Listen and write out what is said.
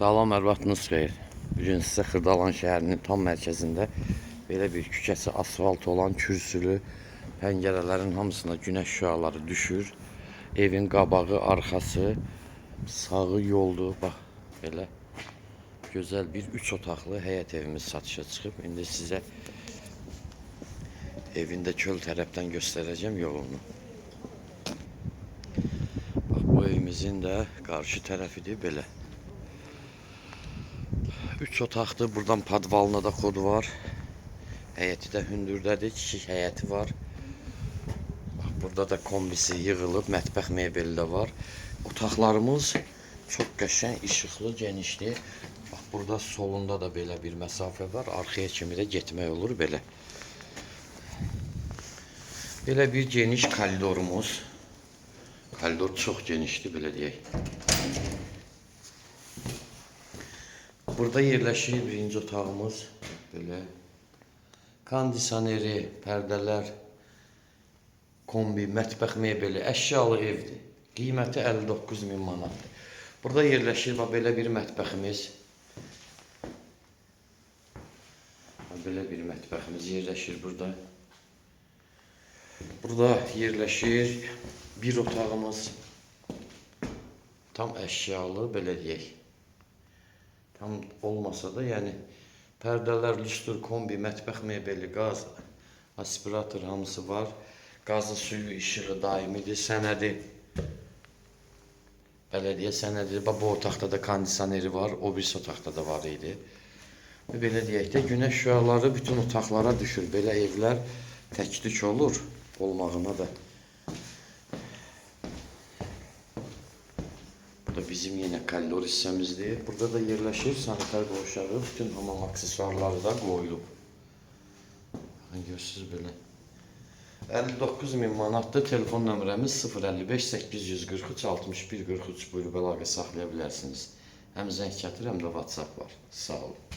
Salam, hər vaxtınız xeyir. Bugün sizə Xırdalan şəhərinin tam mərkəzində belə bir küçəsi asfalt olan kürsülü, pəncərələrin hamısına günəş şüaları düşür. Evin qabağı, arxası, sağı yoldur. Bax, belə gözəl bir 3 otaqlı həyət evimiz satışa çıxıb. İndi sizə evində çöl tərəfdən göstərəcəm yolunu. Bax, bu evimizin də qarşı tərəfidir belə. 3 otaqdır. Buradan padvalına da kod var. Həyəti də hündürdədir. Kişi həyəti var. Bax, burada da kombisi yığılıb. Mətbəx mebeli də var. Otaqlarımız çox qəşəng, işıqlı, genişdir. Bax, burada solunda da belə bir məsafə var. Arxaya kimi də getmək olur belə. Belə bir geniş koridorumuz. Koridor çox genişdir, belə deyək. Burada yerləşir birinci otağımız. Belə kondisioneri, pərdələr, kombi, mətbəx mebeli, əşyalı evdir. Qiyməti 59.000 manatdır. Burada yerləşir belə bir mətbəximiz. Belə bir mətbəximiz yerləşir burada. Burada yerləşir bir otağımız. Tam əşyalı, belə deyək. Tam olmasa da, yəni pərdələr, lüstr, kombi, mətbəx mebeli, qaz, aspirator hamısı var. Qazı, suyu, işığı daimidir, sənədi. Bələdiyyə sənədi. Bu otaqda da kondisioneri var, o birisi otaqda da var idi. Belə deyək də, günəş şüaları bütün otaqlara düşür. Belə evlər təklik olur olmağına da. Bu da bizim yine koridor hissəmizdir. Burada da yerləşir sanitar qovşağı, bütün hamam aksesuarları da qoyulub. Görürsünüz belə. 59.000 manatdır. Telefon nömrəmiz 055 843 61 43. Buyurub əlaqə saxlaya bilərsiniz. Həm Zəngçətir, həm də WhatsApp var. Sağ olun.